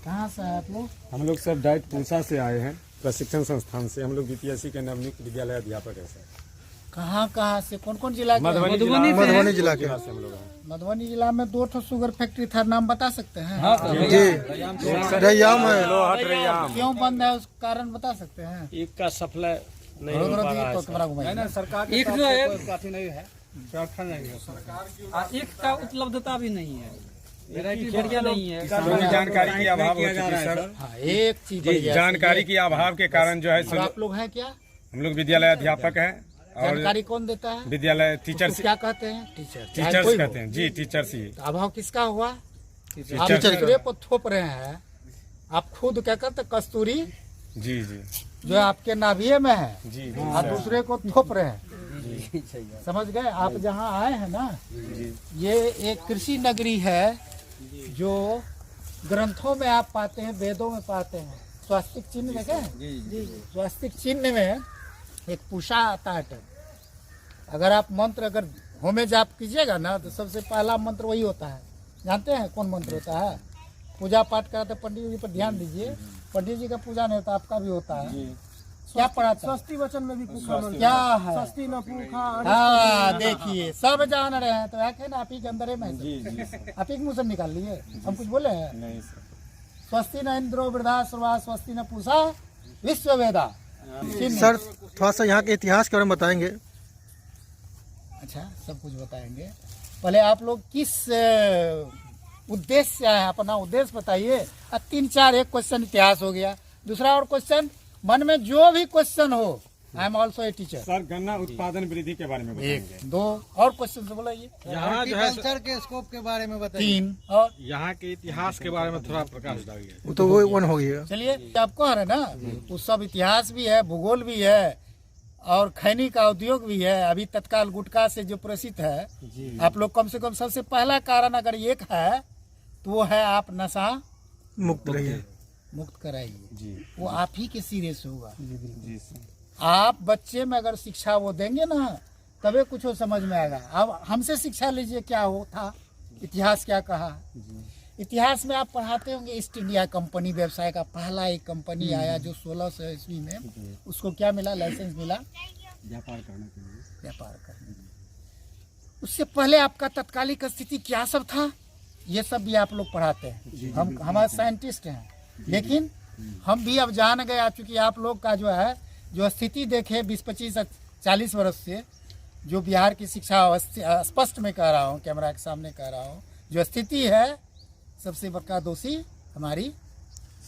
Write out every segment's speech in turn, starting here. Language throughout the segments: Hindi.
कहाँ से है आप लोग? हम लोग सब डाइट पूसा से आए हैं, प्रशिक्षण संस्थान से। हम लोग बीपीएससी के नवनियुक्त विद्यालय अध्यापक है सर। कहाँ से कौन कौन जिला के? मधुबनी जिला के से हम लोग हैं। मधुबनी जिला में 2 ठो शुगर फैक्ट्री था, नाम बता सकते हैं? जी रैयाम है। क्यों बंद है, उस कारण बता सकते हैं? एक का सप्लाई नहीं तो हो पा रहा है सर। कैमरा घुमाइए। सरकार एक जो है काफी नहीं है, व्यवस्था नहीं है सरकार। एक का उपलब्धता भी नहीं है, वैरायटी बढ़िया नहीं है, जानकारी की अभाव हो चुकी है सर। हाँ, एक चीज जानकारी की अभाव के कारण जो है और आप लोग हैं क्या? हम लोग विद्यालय अध्यापक हैं और जानकारी कौन देता है? विद्यालय टीचर्स उसको क्या कहते हैं? टीचर। टीचर्स कहते हैं जी, टीचर्स ही। तो अभाव किसका हुआ? आप टीचर दूसरे पर थोप रहे हैं। आप खुद क्या करते? कस्तूरी जी जी जो है आपके नाभिये में है, जी आप दूसरे को थोप रहे हैं। समझ गए? आप जहाँ आए हैं ना, ये एक कृषि नगरी है जो ग्रंथों में आप पाते हैं, वेदों में पाते हैं। स्वास्तिक चिन्ह देखें, स्वास्तिक चिन्ह में एक पूषा आता है टर्म। अगर आप मंत्र अगर होमे जाप कीजिएगा ना, तो सबसे पहला मंत्र वही होता है। जानते हैं कौन मंत्र होता है? पूजा पाठ कराते पंडित जी पर ध्यान दीजिए। पंडित जी का पूजा नहीं होता, आपका भी होता है। क्या पढ़ा था? स्वस्ति वचन में भी क्या है? स्वस्ति न पूखा। हाँ, देखिए सब जान रहे हैं, तो है ना, आप ही के अंदर है। आप ही के मुँह से निकाल लिए, हम कुछ बोले हैं? नहीं सर। स्वस्ति न इंद्रो वृद्धा सर्वा, स्वस्ति न पूषा विश्व वेदा। सर थोड़ा सा यहाँ के इतिहास के बारे में बताएंगे? अच्छा, सब कुछ बताएंगे। पहले आप लोग किस उद्देश्य से आए, अपना उद्देश्य बताइए। 3-4 एक क्वेश्चन इतिहास हो गया, दूसरा और क्वेश्चन मन में जो भी क्वेश्चन हो। I am also a teacher. Sir गन्ना उत्पादन वृद्धि के बारे में बताएंगे। 1 2 और क्वेश्चन से बोलाइए। यहाँ जो है कल्चर के स्कोप के बारे में बताइए। 3 और यहाँ के इतिहास के बारे में थोड़ा प्रकाश डालिए। तो वो 1 हो गया। चलिए, आप कह रहे हैं ना, वो सब इतिहास भी है, भूगोल भी है और खैनी का उद्योग भी है। अभी तत्काल गुटखा से जो प्रसिद्ध है, आप लोग कम से कम सबसे पहला कारण अगर एक है तो वो है आप नशा मुक्त रहिए, मुक्त कराइए जी वो आप ही के सिरे से होगा। जी सर। आप बच्चे में अगर शिक्षा वो देंगे ना, तबे कुछ हो समझ में आएगा। अब हमसे शिक्षा लीजिए, क्या हो था, इतिहास क्या कहा। इतिहास में आप पढ़ाते होंगे ईस्ट इंडिया कंपनी व्यवसाय का पहला एक कंपनी आया जो 1600 ईस्वी में, उसको क्या मिला? लाइसेंस मिला व्यापार करने के लिए। व्यापार करने। उससे पहले आपका तत्कालिक स्थिति क्या सब था, ये सब भी आप लोग पढ़ाते हैं। हम हमारे साइंटिस्ट हैं, लेकिन हम भी अब जान गए। आप चूंकि आप लोग का जो है जो स्थिति देखे 20-25-40 वर्ष से, जो बिहार की शिक्षा स्पष्ट में कह रहा हूँ, कैमरा के सामने कह रहा हूँ, जो स्थिति है, सबसे बड़ा दोषी हमारी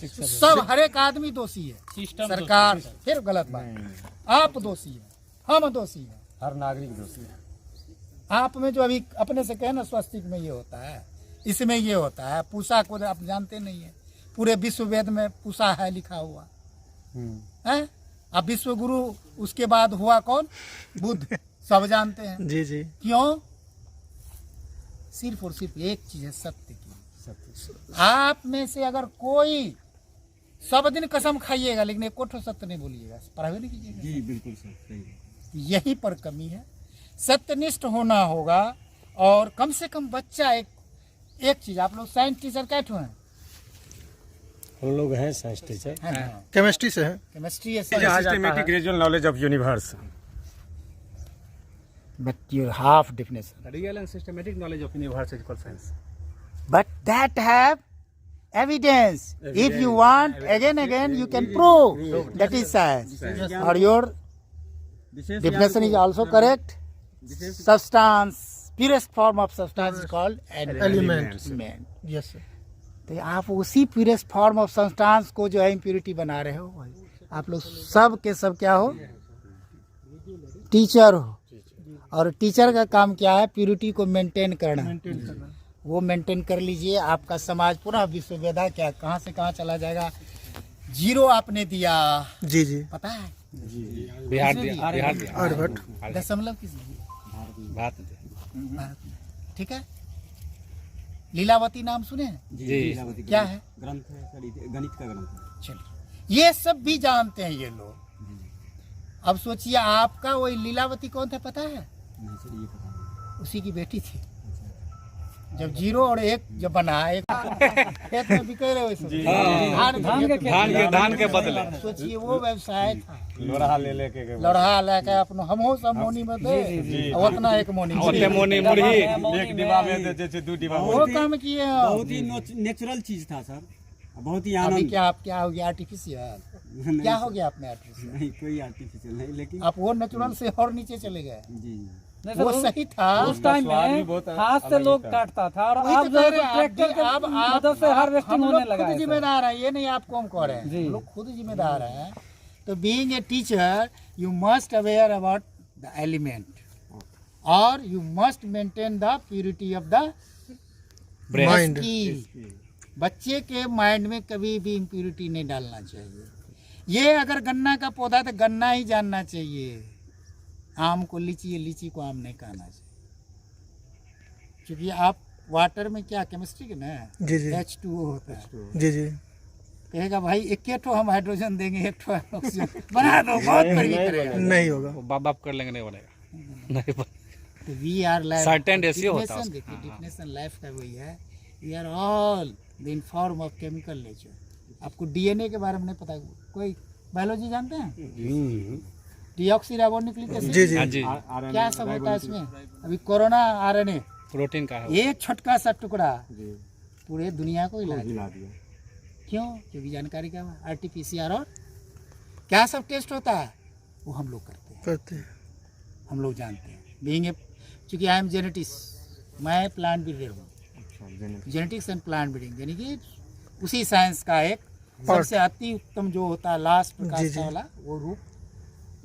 सब, हर एक आदमी दोषी है। सरकार फिर गलत बात, आप दोषी है, हम दोषी है, हर नागरिक दोषी है। आप में जो अभी अपने से कहे ना, स्वस्तिक में ये होता है, इसमें ये होता है। पूषा को आप जानते नहीं है, पूरे विश्व वेद में पूषा है लिखा हुआ है। अब विश्व गुरु उसके बाद हुआ कौन? बुद्ध, सब जानते हैं। जी जी। क्यों? सिर्फ और सिर्फ एक चीज है, सत्य की। आप में से अगर कोई सब दिन कसम खाइएगा लेकिन एक कोठो सत्य नहीं बोलिएगा, पढ़ाई नहीं कीजिएगा। जी बिल्कुल सर, सही है। यही पर कमी है। सत्यनिष्ठ होना होगा। और कम से कम बच्चा एक चीज, आप लोग साइंस टीचर कैसे हैं? हम लोग हैं साइंस टीचर, केमिस्ट्री से है। केमिस्ट्री है, systematic gradual knowledge of universe. but you have definition, real and systematic knowledge of universe is called science. but that have evidence. If you want again you can prove that is science. Or your definition is also correct. Substance, purest form of substance is called Element. element. Yes sir. तो आप उसी प्यूरेस्ट फॉर्म ऑफ सब्सटेंस को जो है इम्प्योरिटी बना रहे हो। आप लोग सब के सब क्या हो? टीचर हो। और टीचर का काम क्या है? प्यूरिटी को मेंटेन करना। वो मेंटेन कर लीजिए, आपका समाज पूरा विश्व वेदा क्या कहाँ से कहाँ चला जाएगा। 0 आपने दिया, जी जी। पता है? बिहार आर्यभट्ट। दशमलव किस भारत भारत में, ठीक है। लीलावती नाम सुने हैं? जी। क्या है? ग्रंथ है सर, गणित का ग्रंथ है। चलिए, ये सब भी जानते हैं ये लोग। अब सोचिए, आपका वही लीलावती कौन था पता है? नहीं सर, ये पता नहीं। उसी की बेटी थी। जब 0 और 1 जब बना एक खेत में बिके रहे धान के बदले सोचिए वो व्यवसाय था। लोरहा ले लेके लड़हा लेके अपनो हमहो सब मोनी में दे उतना एक मोनी मोनी मुरही एक डिब्बा में दे जैसे 2 डिब्बा वो काम किए हैं। बहुत ही नेचुरल चीज था सर, बहुत ही अभी आनंद। क्या हो गया आर्टिफिशियल? क्या हो गया आपने आर्टिफिशियल? नहीं कोई आर्टिफिशियल नहीं, लेकिन आप वो नेचुरल से और नीचे चले गए। जी वो सही था उस टाइम में हाथ से लोग काटता था और वही अब तो जो कह है रहे हैं, ट्रैक्टर के अब आप मदद से हार्वेस्टिंग हम होने लोग लगा खुद है। जिम्मेदार है, ये नहीं आपको हम कह रहे हैं, जी। हम लोग खुद जिम्मेदार हैं। तो being a teacher you must aware about the element और you must maintain the purity of the mind. बच्चे के माइंड में कभी भी इम्प्यूरिटी नहीं डालना चाहिए। ये अगर गन्ना का पौधा तो गन्ना ही जानना चाहिए, आम को लीची है, लीची को आम नहीं कहना चाहिए। क्योंकि आप वाटर में क्या केमिस्ट्री के ना जी जी H2O होता है। जी जी कहेगा भाई एक हम हाइड्रोजन देंगे, एक ऑक्सीजन बना दो, बहुत बढ़िया करेगा। नहीं होगा। बाप बाप कर लेंगे, नहीं बनेगा नहीं तो we are life Certain ratio होता है उसका। देखिए डिफिनेशन लाइफ का वही है, we are all the in form of chemical nature. आपको डीएनए के बारे में नहीं पता, कोई बायोलॉजी जानते हैं? डीऑक्सीराइबोन्यूक्लिक एसिड जी जी हाँ जी क्या सब होता है इसमें? अभी कोरोना आरएनए प्रोटीन का है। एक छोटका सा टुकड़ा पूरे दुनिया को हिला दिया। दिया। क्यों? क्योंकि जानकारी का आरटीपीसीआर और क्या सब टेस्ट होता है वो हम लोग करते हैं, हम लोग जानते हैं। बीइंग ए चूँकि आई एम जेनेटिक्स, मैं प्लांट ब्रीडर हूँ। जेनेटिक्स एंड प्लांट ब्रीडिंग यानी कि उसी साइंस का एक सबसे अति उत्तम जो होता है लास्ट प्रकाश वाला वो रूप,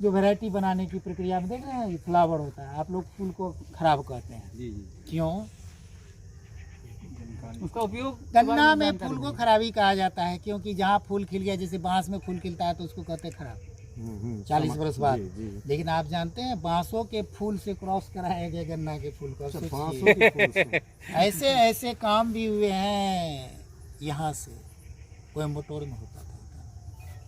जो वैरायटी बनाने की प्रक्रिया में देख रहे हैं, फ्लावर होता है। आप लोग फूल को खराब कहते हैं, जी जी क्यों? उसका उपयोग गन्ना में फूल को खराबी कहा जाता है, क्योंकि जहाँ फूल खिल गया, जैसे बांस में फूल खिलता है तो उसको कहते हैं खराब 40 बरस बाद। लेकिन आप जानते हैं बांसों के फूल से क्रॉस कराया गया गन्ना के फूल का। सोचिए। ऐसे ऐसे काम भी हुए हैं यहाँ से, कोयम्बटूर में होता था,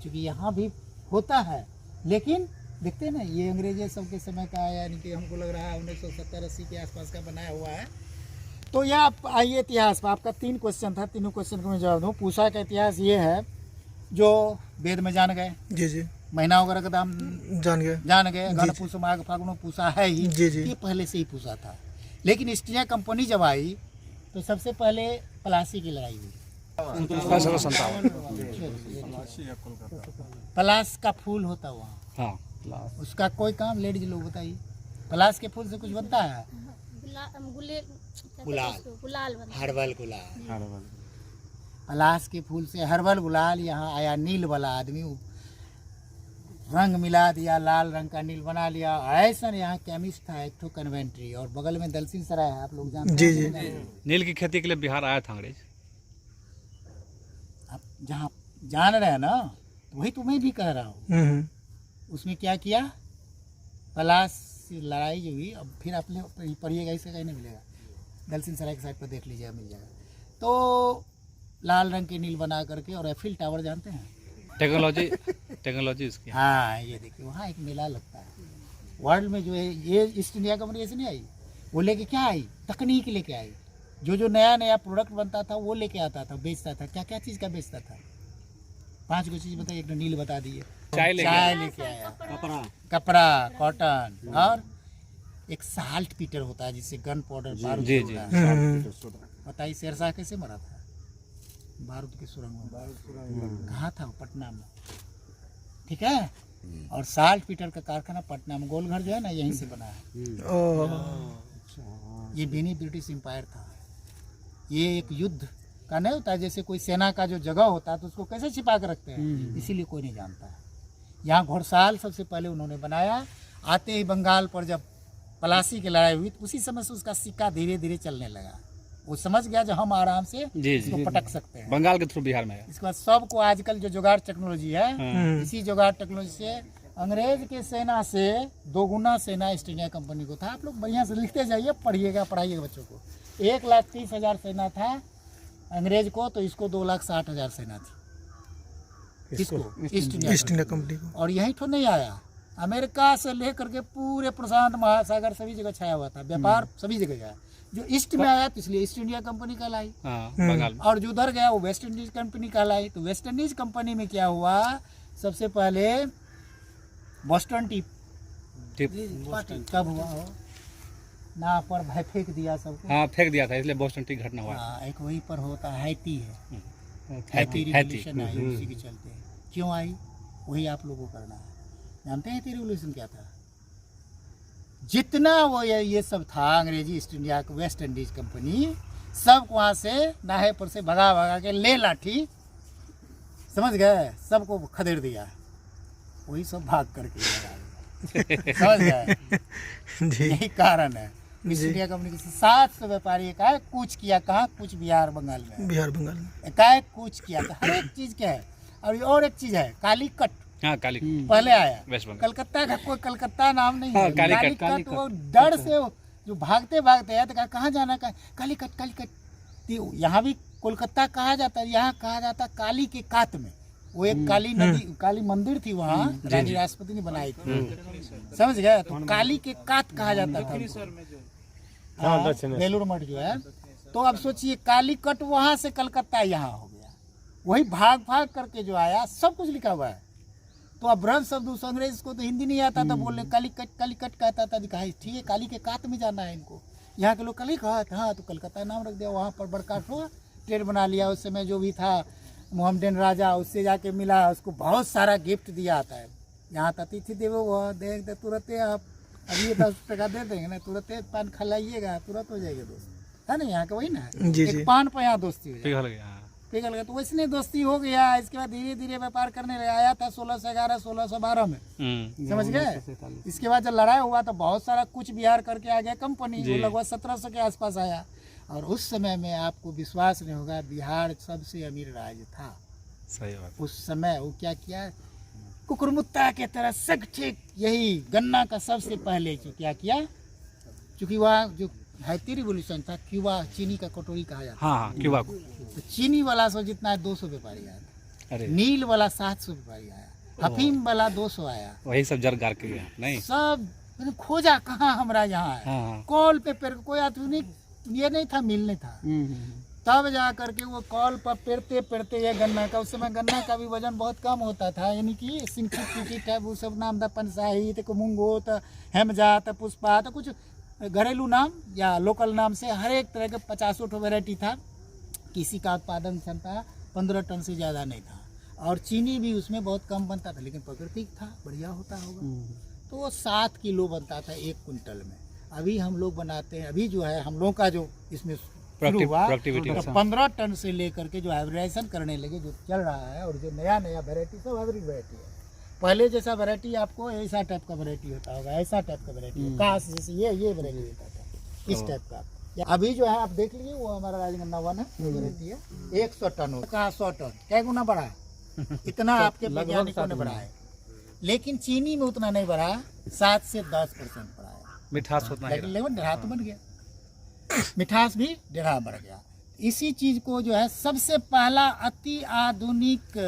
क्योंकि यहाँ भी होता है। लेकिन देखते हैं ना, ये अंग्रेजी सबके समय का है, यानी कि हमको लग रहा है 1970-80 के आसपास का बनाया हुआ है। तो यह आप आइए इतिहास पर, आपका 3 क्वेश्चन था, तीनों क्वेश्चन को मैं जवाब दूँ। पूसा का इतिहास ये है जो वेद में जान गए, जी जी महीना वगैरह का दाम जान गए। घन पूस माघ फागुन पूसा है ही, जी जी ये पहले से ही पूसा था। लेकिन ईस्ट इंडिया कंपनी जब आई तो सबसे पहले पलासी की लड़ाई हुई। पलास का फूल होता वहाँ, हाँ उसका कोई काम लेडीज लोग बताइए। पलास के फूल से कुछ बनता है? गुलाल, हर्बल गुलाल। पलास के फूल से हर्बल गुलाल यहाँ आया। नील वाला आदमी रंग मिला दिया, लाल रंग का नील बना लिया। ऐसा यहाँ केमिस्ट था एक तो कन्वेंट्री, और बगल में दलसिंह सराय है, आप लोग जानते हैं। जी जी नील की खेती के लिए बिहार आया था अंग्रेज। आप जहाँ जान रहे हैं ना, तो वही तो मैं भी कह रहा हूँ। उसमें क्या किया, पलास से लड़ाई जो हुई, अब फिर आप पढ़िएगा, इससे कहीं नहीं मिलेगा, दलसिंह सराय की साइड पर देख लीजिएगा, मिल जाएगा। तो लाल रंग के नील बना करके, और एफिल टावर जानते हैं, टेक्नोलॉजी इसकी। हाँ ये देखिए वहाँ एक मेला लगता है वर्ल्ड में, जो है ये ईस्ट इंडिया कंपनी ऐसे नहीं आई, वो लेके क्या आई, तकनीक लेके आई। जो नया नया प्रोडक्ट बनता था वो लेके आता था, बेचता था। क्या क्या चीज़ का बेचता था? 5 को चीज़ बताइए। एक नील बता दिए, चाय लेके आया, कपड़ा, कॉटन, और एक साल्ट पीटर होता है जिससे गन पाउडर बारूद होता है। बताइए शेरशाह कैसे मरा था? बारूद के सुरंग में। कहाँ था? पटना में, ठीक है। और साल्ट पीटर का कारखाना पटना में, गोलघर जो है ना यहीं से बना है। ये बेनी ब्रिटिश एम्पायर था। ये एक युद्ध का नहीं होता है, जैसे कोई सेना का जो जगह होता है तो उसको कैसे छिपा कर रखते हैं, इसीलिए कोई नहीं जानता है। यहाँ घोड़साल सबसे पहले उन्होंने बनाया। आते ही बंगाल पर जब पलासी की लड़ाई हुई तो उसी समय से उसका सिक्का धीरे धीरे चलने लगा। वो समझ गया जो हम आराम से इसको पटक सकते हैं। बंगाल के थ्रू बिहार में है। इसके बाद सबको आजकल जो जुगाड़ टेक्नोलॉजी है, इसी जुगाड़ टेक्नोलॉजी से अंग्रेज के सेना से 2 गुना सेना ईस्ट इंडिया कंपनी को था। आप लोग बढ़िया से लिखते जाइए, पढ़िएगा, पढ़ाइएगा बच्चों को। 1,30,000 सेना था अंग्रेज को, तो इसको 2,60,000 सेना थी। किसको? ईस्ट इंडिया कंपनी को। और यही तो नहीं आया, अमेरिका से लेकर के पूरे प्रशांत महासागर सभी जगह छाया हुआ था, व्यापार सभी जगह गया। जो ईस्ट में आया तो इसलिए ईस्ट इंडिया कंपनी कहलाई, हाँ, बंगाल में। और जो उधर गया वो वेस्ट इंडीज कंपनी कहलाई। तो वेस्ट इंडीज कंपनी में क्या हुआ, सबसे पहले बोस्टन टी पार्टी कब हुआ हो ना, पर भाई फेंक दिया सबको। हाँ, फेंक दिया था, इसलिए बोस्टन टी घटना हुआ। हाँ, एक वहीं पर होता है हैती है, हैती हैती। रिवॉल्यूशन आई उसी के चलते। क्यों आई वही आप लोगों को करना है। जानते हैं हैती रिवॉल्यूशन क्या था? जितना वो ये सब था अंग्रेजी east India West Indies company, सब वहाँ से नाहे पर से भगा भगा के ले लाठी, समझ गए, सबको खदेड़ दिया। वही सब भाग करके समझ गए। जी यही कारण है ईस्ट इंडिया कंपनी के 700 व्यापारी एकाएक कूच किया। कहाँ? कूच बिहार बंगाल में बिहार बंगाल में एकाएक कूच किया था। हर एक चीज क्या है। और एक चीज है कालीकट, हाँ, काली पहले आया वेस्ट बंगाल। कलकत्ता का कोई कलकत्ता नाम नहीं हाँ, है। कालीकट, कालीकट वो डर से जो भागते भागते है तो कहा कहाँ जाना, कहा कालीकट कालीकट। तो यहाँ भी कोलकाता कहा जाता है, यहाँ कहा जाता है काली के कात में। वो एक काली नदी, काली मंदिर थी वहाँ, रानी राष्ट्रपति ने बनाई थी, समझ गए। तो काली के कात कहा जाता था बेलूर मठ जो है। तो अब सोचिए कालीकट वहाँ से कलकत्ता यहाँ हो गया। वही भाग भाग करके जो आया, सब कुछ लिखा हुआ है। तो अब ब्रह्म शब्द उस अंग्रेज को तो हिंदी नहीं आता था, बोलने कालीकट कालीकट कहता था। दिखाई ठीक है, काली के कात में जाना है इनको। यहाँ के लोग कालीकट, हाँ, तो कलकत्ता नाम रख दिया। वहाँ पर बड़का ट्रेन बना लिया। उस समय जो भी था मोहम्मदन राजा, उससे जाके मिला, उसको बहुत सारा गिफ्ट दिया आता है। यहाँ अतिथि देवो भव, देख दे तुरंत आप अभी 10 टका दे देंगे ना, तुरंत पान खिलाइएगा, तुरंत हो जाएगा दोस्त, है ना। यहाँ का वही ना है, जी, एक जी। पान पर यहाँ दोस्ती हो जाए, पिघल गया। पिघल गया। तो वैसे दोस्ती हो गया। इसके बाद धीरे धीरे व्यापार करने लगा। आया था 1611 1612 में, समझ गए। इसके बाद जब लड़ाई हुआ तो बहुत सारा कुछ बिहार करके आ गया कंपनी, वो लगभग 1700 के आसपास आया। और उस समय में आपको विश्वास नहीं होगा, बिहार सबसे अमीर राज्य था। सही बात। उस समय वो क्या किया, कुकुरमुत्ता के तरह सब ठीक यही गन्ना का सबसे पहले क्या किया, चूंकि वहाँ जो हैती रिवोल्यूशन था, क्यूबा चीनी का कटोरी कहा जाता हाँ, हाँ, क्यूबा को। तो चीनी वाला सो जितना है 200 व्यापारी आया था, अरे नील वाला 700 व्यापारी आया, अफीम वाला 200 आया, वही सब जर गार के गया नहीं। सब मैंने खोजा कहाँ हमारा यहाँ है। हाँ, कॉल पे कोई आधुनिक ये नहीं था, मिल नहीं था। तब जा करके वो कॉल पर पेरते पेरते ये गन्ना का, उस समय गन्ना का भी वजन बहुत कम होता था, यानी कि सिंचित है वो सब नाम था, पंसाही तो मुंगो तो हेमजा तो पुष्पा तो कुछ घरेलू नाम या लोकल नाम से हर एक तरह के 50 वेराइटी था। किसी का उत्पादन क्षमता 15 टन से ज़्यादा नहीं था। और चीनी भी उसमें बहुत कम बनता था, लेकिन प्राकृतिक था, बढ़िया होता होगा। तो वो 7 किलो बनता था 1 कुंटल में। अभी हम लोग बनाते हैं, अभी जो है हम लोग का जो इसमें शुरू हुआ तो 15 टन से लेकर के जो हाइब्रिडाइजेशन करने लगे, जो चल रहा है, और जो नया नया वेराइटी सब हाइब्रिड वेराइटी है। पहले जैसा वेराइटी आपको ऐसा टाइप का वेराइटी होता होगा, ऐसा टाइप का वेराइटी काश जैसे ये वेराइटी होता था, इस टाइप का। अभी जो है आप देख लीजिए, वो हमारा राजगन्ना 1 है, वो वेराइटी है 100 टन हो, कहाँ 100 टन, क्या गुना बढ़ा है इतना आपके वैज्ञानिकों ने बढ़ा है। लेकिन चीनी में उतना नहीं बढ़ा, 7 से 10% बढ़ा है। मिठास होता है, लेकिन डेढ़ा तो बन गया, मिठास भी डेढ़ा बढ़ गया। इसी चीज को जो है सबसे पहला अति आधुनिक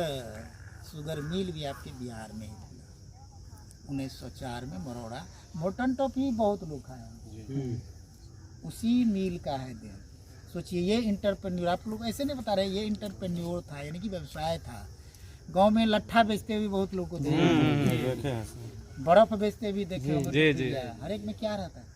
शुगर मिल भी आपके बिहार में ही था। 1904 में मरोड़ा, मोटन टॉफी बहुत लोग खाए, उसी मिल का है देन। सोचिए ये इंटरप्रेन्योर, आप लोग ऐसे नहीं बता रहे, ये इंटरप्रेन्योर था, यानी कि व्यवसाय था। गांव में लट्ठा बेचते भी बहुत लोग को देखे, बर्फ बेचते भी देखे होंगे। हर एक में क्या रहता है,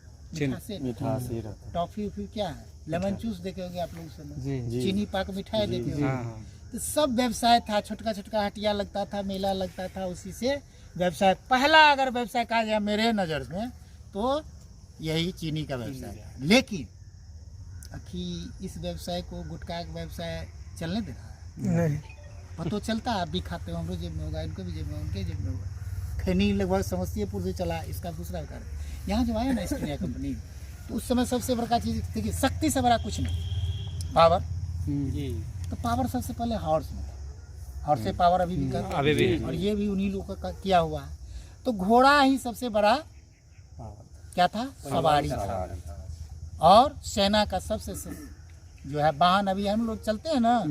मिठास ही रहता है। टॉफी उफी क्या है, लेमन जूस देखे होंगे आप लोग समय, चीनी पाक मिठाई देखे होंगे। तो सब व्यवसाय था, छोटका छोटका हटिया लगता था, मेला लगता था, उसी से व्यवसाय। पहला अगर व्यवसाय कहा जाए मेरे नज़र में तो यही चीनी का व्यवसाय है। लेकिन अभी इस व्यवसाय को, गुटखा का व्यवसाय चलने दे रहा है नहीं, पता चलता है। आप भी खाते हो, हम लोग जेब में होगा, इनको भी जेब में, उनके जेब में होगा। खैनी लगभग समस्तीपुर से चला, इसका दूसरा कार्य। यहाँ जो आया ना ईस्ट इंडिया कंपनी, तो उस समय सबसे बड़ा चीज़ देखिए, शक्ति से बड़ा कुछ नहीं, पावर। तो पावर सबसे पहले हॉर्स में था, हॉर्स से पावर अभी भी करता है, और ये भी उन्हीं लोगों का किया हुआ है। तो घोड़ा ही सबसे बड़ा क्या था, सवारी था। और सेना का सबसे जो है वाहन, अभी हम लोग चलते हैं ना,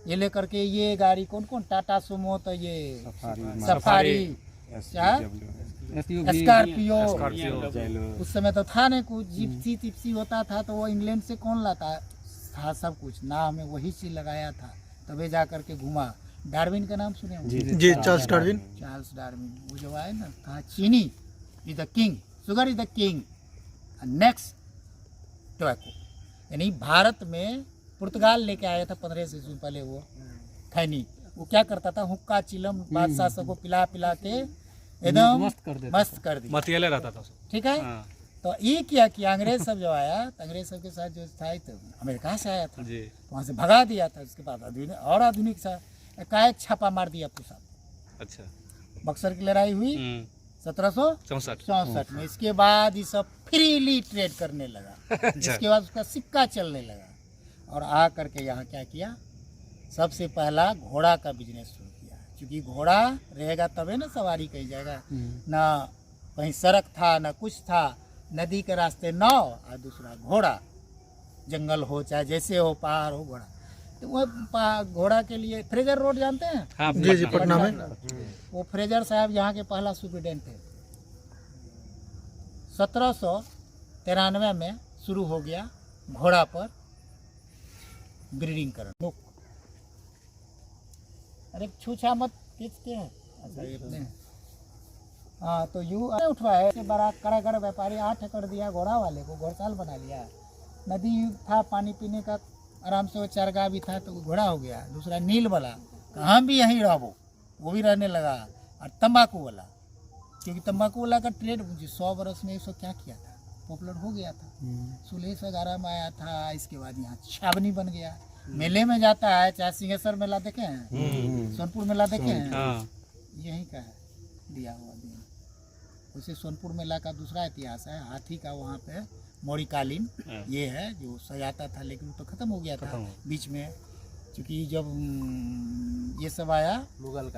ये लेकर के, ये गाड़ी कौन कौन, टाटा सुमो, तो ये सफारी, स्कॉर्पियो। उस समय तो था नहीं कुछ, जिप्सी टिप्सी होता था तो वो इंग्लैंड से कौन लाता था सब कुछ, नाव में वही चीज लगाया था तबे जा करके घुमा। डार्विन का नाम सुने होंगे? जी चार्ल्स डार्विन। चार्ल्स डार्विन वो जो आए ना, कहा चीनी is the king, sugar is the king, next tobacco. यानी भारत में पुर्तगाल लेके आया था 1500 ईस्वी पहले वो खैनी। वो क्या करता था, हुक्का चिलम बादशाह सबको पिला पिला के एकदम मस्त कर दिया, मतियाले रहता था। ठीक है। तो ये किया कि अंग्रेज सब जो आया, तो अंग्रेज सब के साथ जो था तो अमेरिका से आया था, तो वहाँ से भगा दिया था। उसके बाद और आधुनिक सा एकाएक छापा मार दिया पूसा। अच्छा, बक्सर की लड़ाई हुई 1764 में। इसके बाद ये सब फ्रीली ट्रेड करने लगा। इसके बाद उसका सिक्का चलने लगा और आ करके यहाँ क्या किया, सबसे पहला घोड़ा का बिजनेस शुरू किया। क्योंकि घोड़ा रहेगा तबे ना सवारी कहीं जाएगा, ना कहीं सड़क था ना कुछ था, नदी के रास्ते नाव और दूसरा घोड़ा, जंगल हो चाहे जैसे हो, पहाड़ हो, घोड़ा। तो वो घोड़ा के लिए फ्रेजर रोड जानते हैं? हाँ, जी जी पटना में। वो फ्रेजर साहब यहाँ के पहला सुप्रिटेंडेंट थे। 1793 में शुरू हो गया घोड़ा पर ब्रीडिंग करना। अरे छूछा मत खींचते हैं। अच्छा ये अपने हाँ, तो यूँ उठवाए बड़ा कड़ाकड़ व्यापारी 8 एकड़ दिया घोड़ा वाले को, घोड़साल बना लिया। नदी था, पानी पीने का आराम से, वो चरगाह भी था तो घोड़ा हो गया। दूसरा नील वाला, हम भी यहीं रहो, वो भी रहने लगा। और तंबाकू वाला, क्योंकि तंबाकू वाला का ट्रेड 100 बरस में 100 क्या किया था, पॉपुलर हो गया था। 1611 में आया था। इसके बाद यहाँ छावनी बन गया। मेले में जाता है, चाहे सिंहेश्वर मेला देखे हैं, सोनपुर मेला देखे हैं, यहीं का है दिया हुआ दिन। उसे सोनपुर मेला का दूसरा इतिहास है, हाथी का वहाँ पे मौर्यकालीन ये है जो सजाता था, लेकिन तो खत्म हो गया था बीच में। क्योंकि जब ये सब आया मुगल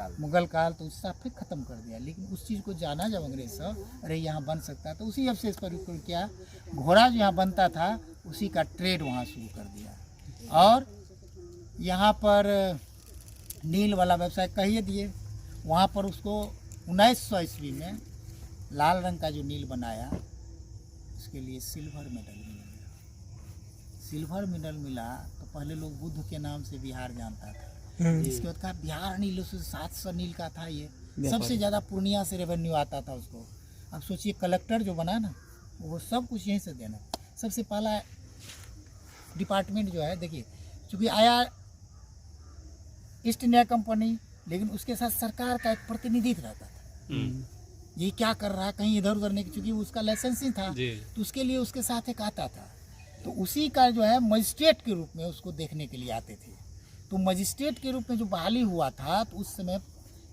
काल तो उससे फिर खत्म कर दिया। लेकिन उस चीज़ को जाना जब अंग्रेज सब, अरे यहाँ बन सकता, तो उसी अवशेष पर उपयोग किया। घोड़ा जो यहाँ बनता था उसी का ट्रेड वहाँ शुरू कर दिया। और यहाँ पर नील वाला व्यवसाय कहिए दिए। वहाँ पर उसको 1900 ईस्वी में लाल रंग का जो नील बनाया, उसके लिए सिल्वर मेडल मिला। सिल्वर मेडल मिला तो पहले लोग बुद्ध के नाम से बिहार जानता था। इसके बाद कहा बिहार नील, उससे 700 नील का था। ये सबसे ज़्यादा पूर्णिया से रेवेन्यू आता था उसको। अब सोचिए कलेक्टर जो बना ना, वो सब कुछ यहीं से देना। सबसे पहला डिपार्टमेंट जो है, देखिए चूँकि आया ईस्ट इंडिया कंपनी, लेकिन उसके साथ सरकार का एक प्रतिनिधित्व रहता था। ये क्या कर रहा है, कहीं इधर उधर नहीं, क्योंकि उसका लाइसेंस ही था, तो उसके लिए उसके साथ एक आता था। तो उसी का जो है मजिस्ट्रेट के रूप में उसको देखने के लिए आते थे। तो मजिस्ट्रेट के रूप में जो बहाली हुआ था, तो उस समय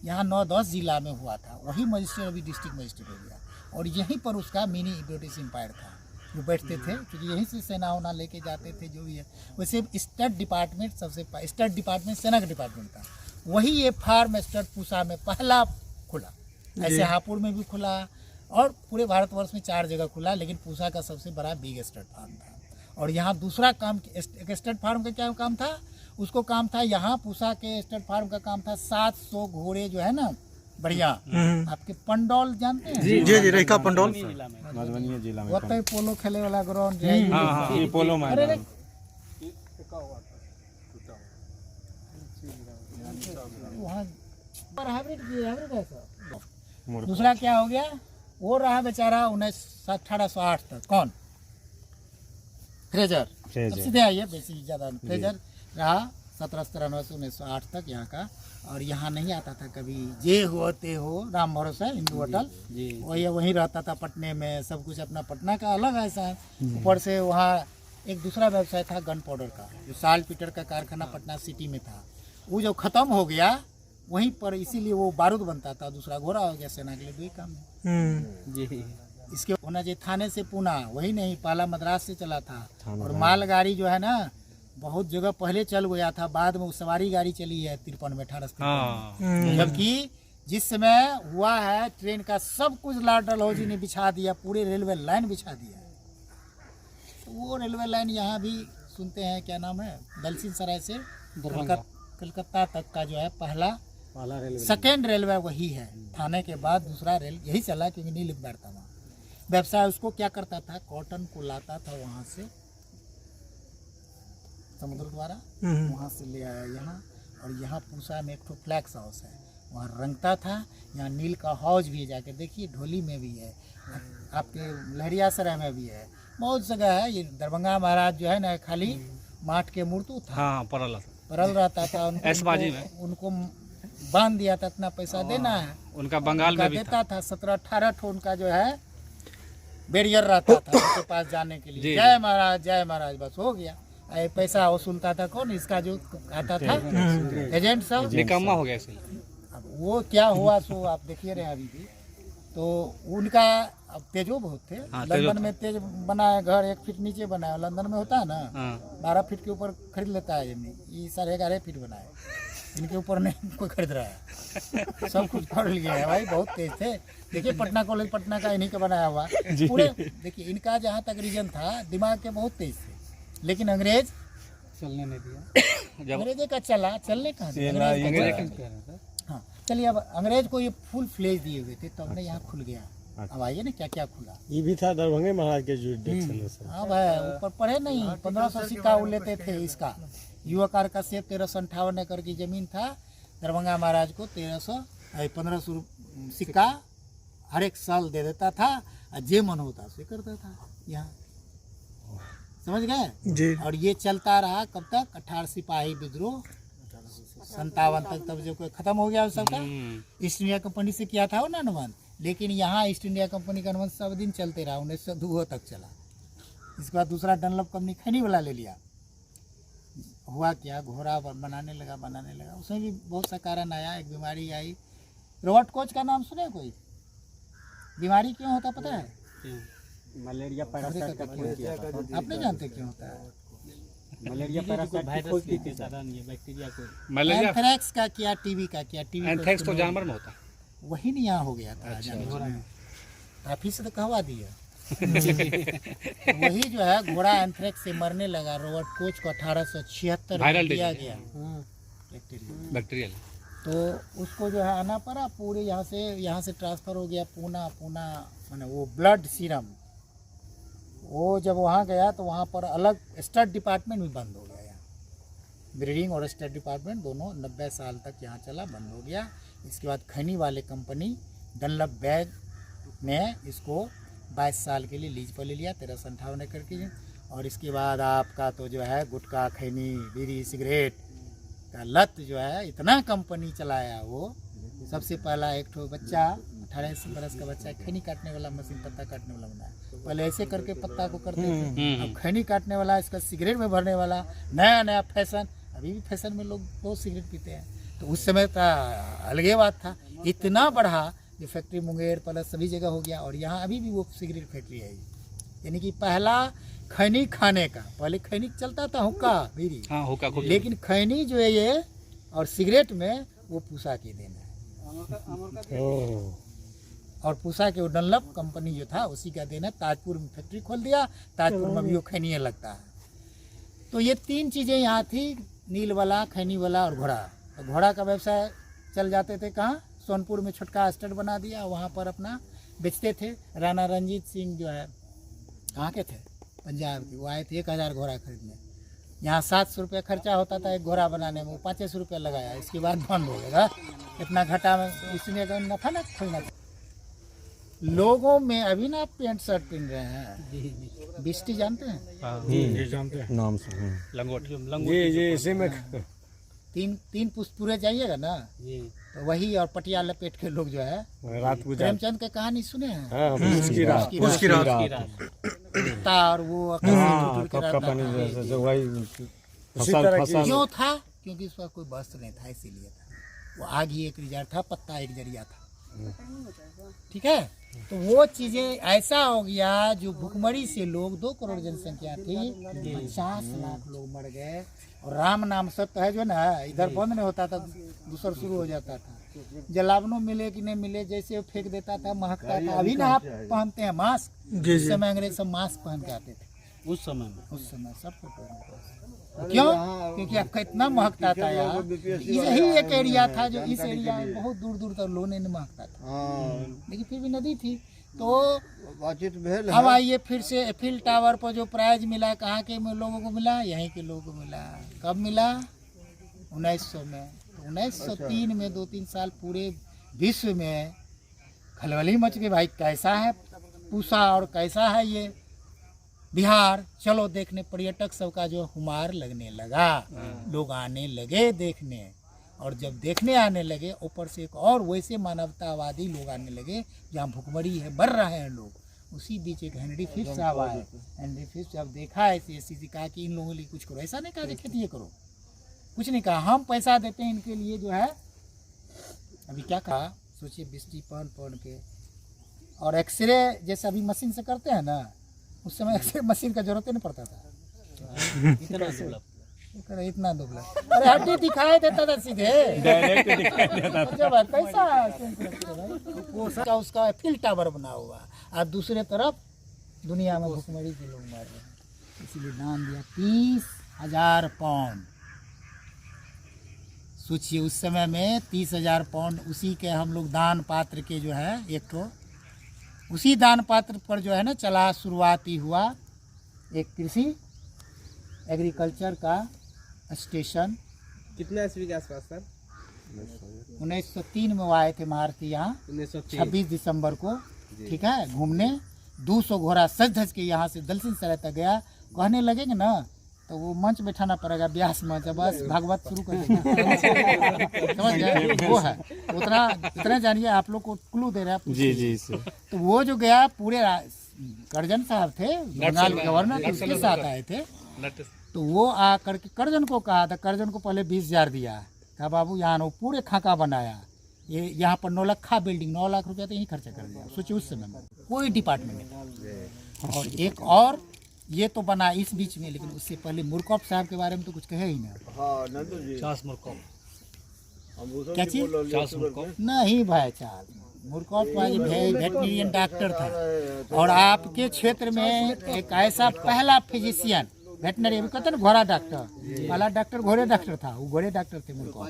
यहाँ 9-10 जिला में हुआ था। वही मजिस्ट्रेट अभी डिस्ट्रिक्ट मजिस्ट्रेट हो गया। और यहीं पर उसका मिनी ब्रिटिश एम्पायर था, जो बैठते थे, क्योंकि यहीं से सेना उना लेके जाते थे जो भी है। वैसे स्टेट डिपार्टमेंट, सबसे स्टेट डिपार्टमेंट सेना का डिपार्टमेंट था। वही ये फार्म स्टेट पूसा में पहला खुला। ऐसे हापुड़ में भी खुला और पूरे भारतवर्ष में 4 जगह खुला, लेकिन पूसा का सबसे बड़ा बिग स्टेट फार्म था। और यहाँ दूसरा काम, एक स्टेट फार्म का क्या काम था, उसको काम था, यहाँ पूसा के स्टेट फार्म का काम था 700 घोड़े जो है ना बढ़िया, आपके पंडौल जानते हैं? जी जी रेखा पंडौल, मधुबनी जिला में वो तो पोलो खेले वाला ग्राउंड जो है, ये पोलो मैदान। वहाँ हाइब्रिड है सर। दूसरा क्या हो गया, वो रहा बेचारा 1808 तक, कौन? फ्रेजर। अब सीधे आइए, बेसी ज़्यादा फ्रेजर रहा 1793 से 1908 तक यहाँ का। और यहाँ नहीं आता था कभी, जे होते हो राम भरोसा हिंदू होटल, वही वहीं रहता था पटने में। सब कुछ अपना पटना का अलग ऐसा है। ऊपर से वहाँ एक दूसरा व्यवसाय था गन पाउडर का, जो साल्टपीटर का कारखाना पटना सिटी में था। वो जो ख़त्म हो गया वहीं पर, इसीलिए वो बारूद बनता था। दूसरा घोड़ा हो गया, सेना के लिए 2 काम है। इसके होना चाहिए थाने से पुणे, वही नहीं, पहला मद्रास से चला था। और मालगाड़ी जो है ना, बहुत जगह पहले चल गया था, बाद में वो सवारी गाड़ी चली है 53 में, 1853। जबकि जिस समय हुआ है ट्रेन का सब कुछ लॉर्ड डलहौजी ने बिछा दिया, पूरे रेलवे लाइन बिछा दिया। तो वो रेलवे लाइन यहाँ भी सुनते हैं, क्या नाम है, दलसिंह सराय से कलकत्ता तक का जो है पहला सेकेंड रेलवे वही है, थाने के बाद दूसरा रेल यही चला, क्योंकि नील इकबार था वहाँ। व्यवसाय उसको क्या करता था, कॉटन को लाता था वहाँ से समुद्र द्वारा, वहाँ से ले आया यहाँ, और यहाँ पूसा में एक ठो फ्लैक्स हाउस है, वहाँ रंगता था। यहाँ नील का हाउस भी है, जाके देखिए, ढोली में भी है, आपके लहरियासराय में भी है, बहुत जगह है। ये दरभंगा महाराज जो है ना, खाली माट के मूर्तु था, हाँ परल रहता था, उनको बांध दिया था, इतना पैसा देना है, उनका बंगाल में भी देता था। 17-18 ठो उनका जो है बैरियर रहता था उनके पास जाने के लिए, जय महाराज, बस हो गया। पैसा वसूलता था कौन, इसका जो आता था एजेंट सब, निकम्मा हो गया। अब वो क्या हुआ सो आप देखिए रहे अभी भी। तो उनका अब तेजो बहुत थे, लंदन में तेज बनाया घर, 1 फीट नीचे बनाया, लंदन में होता है ना 12 फीट के ऊपर खरीद लेता है जमीन, ये 11.5 फीट बनाया, इनके ऊपर नहीं कोई खरीद रहा है, सब कुछ कर लिया है भाई, बहुत तेज थे। देखिए पटना कॉलेज पटना का इन्हीं का बनाया हुआ पूरे। देखिए इनका जहाँ तक रीजन था, दिमाग के बहुत तेज थे, लेकिन अंग्रेज चलने नहीं दिया। अंग्रेज का चलने कहा। हाँ चलिए, अब अंग्रेज को ये फुल फ्लेज दिए हुए थे, तो हमने यहाँ खुल गया। अब आइए ना क्या क्या खुला। ये भी था दरभंगे महाराज के जुरिडिक्शन। हाँ भाई, ऊपर पढ़े नहीं, 1500 सिक्का वो लेते थे इसका। युवाकार का सेब 1358 एकड़ की जमीन था, दरभंगा महाराज को 1500 सिक्का हर एक साल दे देता था, और जे मन होता से करता था यहाँ, समझ गए जी। और ये चलता रहा कब तक, 18 सिपाही विद्रोह 57 तक, तब जो खत्म हो गया सबका। ईस्ट इंडिया कंपनी से किया था वो ना अनुबंध, लेकिन यहाँ ईस्ट इंडिया कंपनी का अनुबंध सब दिन चलते रहा, 1902 तक चला। इसके बाद दूसरा डनलप कंपनी खैनी वाला ले लिया। हुआ क्या, घोड़ा बनाने लगा, उसमें भी बहुत सा कारण आया। एक बीमारी आई, रॉबर्ट कोच का नाम सुने कोई? बीमारी क्यों होता पता है? मलेरिया पैरासाइट का खोज किया था। आप नहीं जानते क्यों होता है? मलेरिया पैरासाइट की खोज की थी सर। बैक्टीरिया को मलेरिया, एंथ्रैक्स का किया, टीबी का किया। टीबी एंथ्रैक्स तो जानवर में होता है, वही नहीं यहाँ हो गया था। आप ही से तो कहवा दिया। वही जो है घोड़ा एंथ्रैक्स से मरने लगा। रॉबर्ट कोच को 1876 में दिया गया बैक्टीरियल। तो उसको जो है आना पड़ा, पूरे यहाँ से ट्रांसफ़र हो गया पूना माने वो ब्लड सीरम। वो जब वहाँ गया तो वहाँ पर अलग स्टड डिपार्टमेंट भी बंद हो गया। यहाँ ब्रीडिंग और स्टड डिपार्टमेंट दोनों 90 साल तक यहाँ चला, बंद हो गया। इसके बाद खैनी वाले कंपनी डनलप बैग ने इसको 22 साल के लिए लीज पर ले लिया, 1358 एकड़ की। और इसके बाद आपका तो जो है गुटखा, खैनी, बीड़ी, सिगरेट का लत जो है इतना कंपनी चलाया। वो सबसे पहला एक ठो बच्चा 18 बरस का बच्चा खैनी काटने वाला मशीन, पत्ता काटने वाला बनाया। पहले ऐसे करके पत्ता को करते थे, अब खैनी काटने वाला, इसका सिगरेट में भरने वाला, नया फैशन। अभी भी फैशन में लोग बहुत सिगरेट पीते हैं, तो उस समय का अलगे बात था। इतना बढ़ा जो फैक्ट्री मुंगेर प्लस सभी जगह हो गया, और यहाँ अभी भी वो सिगरेट फैक्ट्री है। यानी कि पहला खैनी खाने का, पहले खैनी चलता था हुक्का बीड़ी, हाँ हुक्का, लेकिन खैनी जो है ये और सिगरेट में वो पूसा की देन है। और पूसा के डनलप कंपनी जो था उसी का देन है। ताजपुर में फैक्ट्री खोल दिया, ताजपुर में भी वो खैनी लगता है। तो ये 3 चीज़ें यहाँ थी, नील वाला, खैनी वाला और घोड़ा। तो घोड़ा का व्यवसाय चल जाते थे कहाँ, सोनपुर में छोटका स्टड बना दिया, वहाँ पर अपना बेचते थे। राणा रंजीत सिंह जो है कहाँ के थे, पंजाब के, वो आए थे 1000 घोड़ा खरीदने। यहाँ 700 रुपये खर्चा होता था एक घोड़ा बनाने में, वो 500 रुपये लगाया, इसके बाद बंद हो गया। इतना घाटा में इसलिए नफा ना खोलना। लोगों में अभी ना आप पेंट शर्ट पहन रहे हैं, बिस्टी जानते हैं? जी जानते हैं नाम से। लंगोट ये इसी में 3 पूरे जाइएगा ना, तो वही और पटिया लपेट के लोग जो है रात को प्रेमचंद का कहानी सुने हैं? हाँ, उसकी रात और वो क्यों था? क्योंकि उसका कोई वस्त्र नहीं था, इसीलिए था। वो आग ही एक रिजर्व था, पत्ता एक जरिया था। ठीक है, तो वो चीजें ऐसा हो गया जो भुखमरी से लोग 2 करोड़ जनसंख्या थी, 50 लाख लोग मर गए। और राम नाम सत्य है जो ना, इधर बंद नहीं होता था, दूसरा शुरू हो जाता था। जलावनों मिले कि नहीं मिले, जैसे फेंक देता था, महकता था। अभी ना आप पहनते हैं मास्क, उस समय अंग्रेज सब मास्क पहन के आते थे। उस समय सब फोटो क्यों? क्योंकि आपका इतना महकता था यहाँ, यही एक एरिया था जो इस एरिया में बहुत दूर दूर तक लोने में महकता था, लेकिन फिर भी नदी थी। तो अब आइए फिर से एफिल टावर पर जो प्राइज मिला, कहाँ के लोगों को मिला? यहीं के लोगों को मिला। कब मिला? 1900 में। 1903 में 2-3 साल पूरे विश्व में खलबली मच गई, भाई कैसा है पूसा और कैसा है ये बिहार। चलो देखने, पर्यटक सब का जो हुमार लगने लगा, लोग आने लगे देखने, और जब देखने आने लगे ऊपर से एक और वैसे मानवतावादी लोग आने लगे जहाँ भुखमरी है, मर रहे हैं लोग। उसी बीच एक हेनरी फिश साहब आए। हेनरी फिश जब देखा ऐसे ऐसी कहा कि इन लोगों के लिए कुछ करो, ऐसा नहीं कहा कि खेती ये करो, कुछ नहीं कहा, हम पैसा देते हैं इनके लिए जो है। अभी क्या कहा सोचिए, बिस्टी पहन के, और एक्सरे जैसे अभी मशीन से करते हैं ना, उस समय एक्सरे मशीन का जरूरत ही नहीं पड़ता था। इतना दुबला, अरे हड्डी दिखाई देता था सीधे, डायरेक्ट दिखाई देता था। जब पैसा उसका एफिल टावर बना हुआ, और दूसरे तरफ दुनिया में भुखमरी के लोग मर रहे हैं, इसलिए दान दिया 30,000 पाउंड। सोचिए उस समय में 30,000 पाउंड, उसी के हम लोग दान पात्र के जो है एक तो उसी दान पात्र पर जो है ना चला, शुरुआती हुआ एक कृषि एग्रीकल्चर का स्टेशन। कितने ईस्वी के आसपास सर? 1903 में वो आए थे महारथी यहाँ 26 दिसंबर को, ठीक है, घूमने। 200 घोड़ा सज धज के यहाँ से दलसिंह सराय तक गया। कहने लगेंगे ना तो वो मंच बैठाना पड़ेगा, ब्यास मंच, बस भागवत शुरू कर देना। समझ गए? वो है इतना जानिए, आप लोग को क्लू दे रहे हैं जी सर। तो वो जो गया, पूरे करजन साहब थे बंगाल गवर्नर, उसके साथ आए थे। तो वो आकर के करजन को कहा था, करजन को पहले 20,000 दिया, कहा बाबू यहाँ वो पूरे खाका बनाया, ये यहाँ पर 9 लाख बिल्डिंग, 9 लाख रुपया तो यहीं खर्चा कर दिया। सोचिए उस समय में कोई डिपार्टमेंट नहीं। और एक और ये तो बना इस बीच में, लेकिन उससे पहले मुरकॉप साहब के बारे में तो कुछ कहे ही नहीं। चार्ल्स मुरकॉप, क्या चीज? नहीं भाई, चार्ल्स मुरकॉप वेटरिनरियन डॉक्टर था, और आपके क्षेत्र में एक ऐसा पहला फिजिशियन वेटनरी, अभी कहते ना घोड़ा डॉक्टर, पहला डॉक्टर घोड़े डॉक्टर था, वो घोड़े डॉक्टर थे मुरकॉप।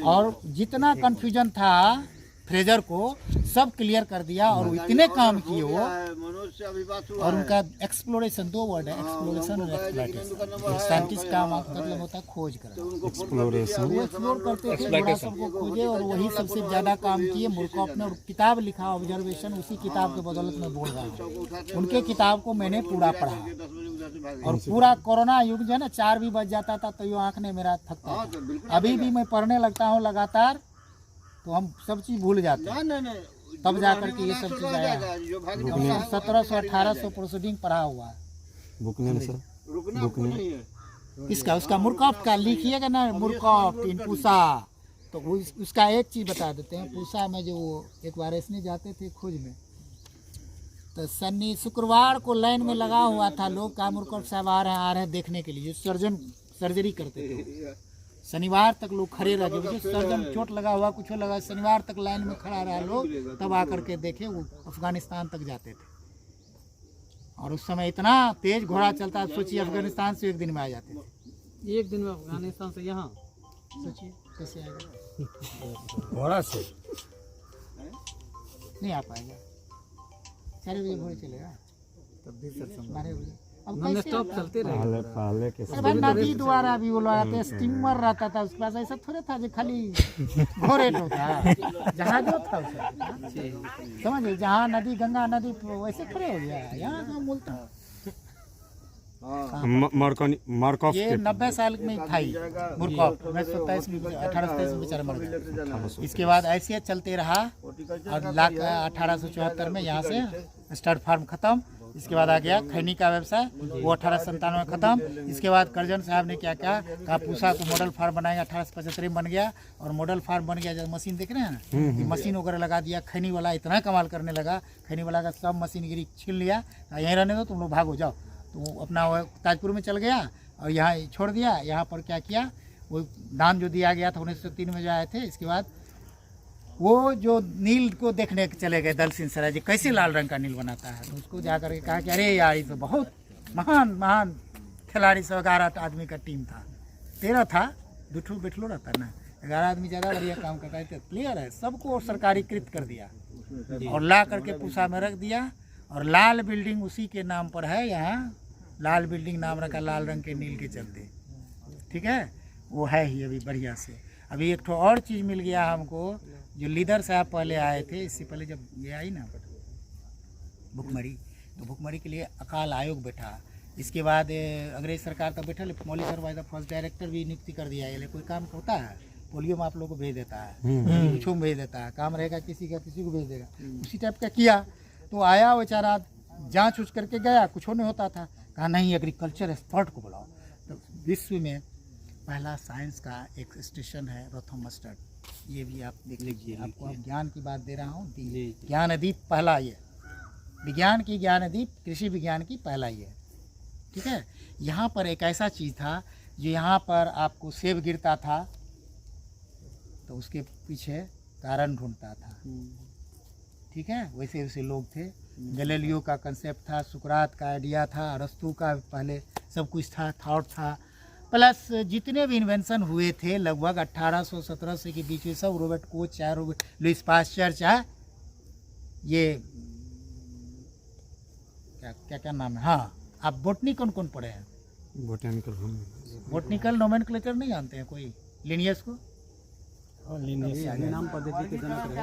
और जितना कंफ्यूजन था फ्रेजर को सब क्लियर कर दिया, और इतने काम किए वो, और उनका एक्सप्लोरेशन, 2 वर्ड है, एक्सप्लोरेशन और एक्सप्लॉइटेशन। साइंटिस्ट का मतलब होता है खोज करना, एक्सप्लोरेशन। वो एक्सप्लोर करते थे, घोड़ा सबको खोजे, और वही सबसे ज्यादा काम किए मुरकॉप ने। और किताब लिखा ऑब्जर्वेशन, उसी किताब के बदौलत में बोल रहा हूँ। उनके किताब को मैंने पूरा पढ़ा, और पूरा कोरोना युग जो है ना, 4 भी बज जाता था तो ये आँख ने मेरा थकता था। अभी भी मैं पढ़ने लगता हूँ लगातार, तो हम सब चीज भूल जाते हैं, तब जाकर के ये सब चीज आया। 1700-1800 प्रोसीडिंग पढ़ा हुआ है इसका, उसका मुरकॉप का लिखिएगा ना, मुरकॉप इन पूसा। तो उसका एक चीज बता देते हैं, पूसा में जो एक बार इसने जाते थे खोज में, तो शनि शुक्रवार को लाइन में लगा हुआ था लोग, का मुरकॉप साहब आ रहे हैं देखने के लिए। सर्जन सर्जरी करते थे, शनिवार तक लोग खड़े रह गए, सर्जन चोट लगा हुआ, कुछ लगा, शनिवार तक लाइन में खड़ा रहा लोग, तब आकर के देखे वो अफगानिस्तान तक जाते थे। और उस समय इतना तेज घोड़ा चलता, सोचिए अफगानिस्तान से एक दिन में आ जाते थे। एक दिन में अफगानिस्तान से यहाँ, सोचिए कैसे आएगा घोड़ा से? नहीं आ पाएगा। 4 बजे घोड़े चलेगा, तब भी 12 बजे। अब नॉन स्टॉप चलते रहे। पहले के अरे भाई नदी द्वारा भी वो लगाते, स्टीमर रहता था उसके पास, ऐसा थोड़े था जो खाली घोड़े होता, जहाज था उसका। समझिए, जहाँ नदी गंगा नदी वैसे खड़े हो गया, यहाँ का मूल था। मार्कॉफ ये 90 साल में था मुरकॉप, 1927 में 1827 में बेचारा मर गया। इसके बाद ऐसे चलते रहा, और 1874 में यहाँ से स्टड फार्म खत्म। इसके बाद आ गया खैनी का व्यवसाय, वो 1897 में खत्म। इसके बाद करजन साहब ने क्या किया, कहा पूसा को मॉडल फार्म बनाएंगे, 1875 में बन गया। और मॉडल फार्म बन गया, जब मशीन देख रहे हैं ना, मशीन वगैरह लगा दिया। खैनी वाला इतना कमाल करने लगा, खैनी वाला का सब मशीनगिरी छीन लिया, यहीं रहने दो तुम लोग, भागो जाओ। तो वो अपना ताजपुर में चल गया, और यहाँ छोड़ दिया। यहाँ पर क्या किया, वो दान जो दिया गया था 1903 में जो आए थे, इसके बाद वो जो नील को देखने चले गए दलसिंह सराय जी, कैसे लाल रंग का नील बनाता है। तो उसको जाकर के कहा कि अरे यार ये तो बहुत महान महान खिलाड़ी सब 11 आदमी का टीम था, 13 था, बिठलो रहता ना, 11 आदमी ज़्यादा बढ़िया काम करता है। क्लियर है, सबको सरकारीकृत कर दिया और ला करके पूसा में रख दिया। और लाल बिल्डिंग उसी के नाम पर है, यहाँ लाल बिल्डिंग नाम रखा, लाल रंग के नील के चलते, ठीक है, वो है ही अभी बढ़िया से। अभी एक ठो और चीज़ मिल गया हमको, जो लीडर साहब पहले आए थे, इससे पहले जब ये आई ना भुखमरी, तो भुखमरी के लिए अकाल आयोग बैठा। इसके बाद अंग्रेज सरकार का बैठा, मौली सर वाइज फर्स्ट डायरेक्टर भी नियुक्ति कर दिया है। कोई काम होता है, पोलियो में आप लोगों को भेज देता है, कुछ में भेज देता है, काम रहेगा किसी का किसी को भेज देगा, उसी टाइप का किया। तो आया बेचारा, जांच उच करके गया, कुछ नहीं होता था, कहा नहीं एग्रीकल्चर एक्सपर्ट को बुलाओ। तो विश्व में पहला साइंस का एक स्टेशन है रोथम मस्टर्ड, ये भी आप देख लीजिए। आपको अब ज्ञान की बात दे रहा हूँ, ज्ञानदीप पहला ये, विज्ञान की ज्ञानदीप, कृषि विज्ञान की पहला ये, ठीक है। यहाँ पर एक ऐसा चीज़ था जो यहाँ पर आपको सेब गिरता था तो उसके पीछे कारण ढूंढता था, ठीक है। वैसे वैसे लोग थे। गैलीलियो का कंसेप्ट था, सुकरात का आइडिया था, अरस्तु का पहले सब कुछ था, थॉट था, प्लस जितने भी इन्वेंशन हुए थे लगभग 1800-1700 के बीच में सब, रॉबर्ट कोच चाहे लुइस पास्चर चाहे ये क्या नाम है, हाँ, आप बोटनी कौन कौन पढ़े हैं? बोटनिकल नोमेनक्लेचर नहीं जानते हैं कोई? लिनियस को नाम पद्धति के जनक रहे।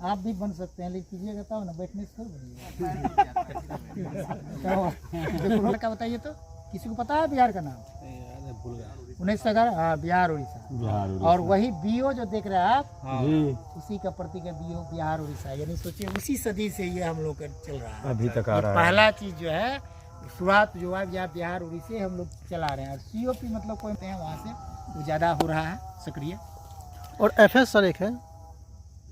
आप भी बन सकते हैं, लेकिन कीजिएगा तब ना, बैठने से थोड़ी बनिएगा। का बताइए तो, किसी को पता है बिहार का नाम? 1911, हाँ, बिहार उड़ीसा। और वही बीओ जो देख रहे हैं आप, उसी का प्रतीक है बीओ, बिहार उड़ीसा। यानी सोचिए उसी सदी से ये हम लोग का चल रहा है, अभी तक आ रहा है। पहला चीज़ जो है शुरुआत जो है यहाँ बिहार उड़ीसा हम लोग चला रहे हैं। COP मतलब कोई हैं वहाँ से वो ज़्यादा हो रहा है सक्रिय। और FS सर एक है,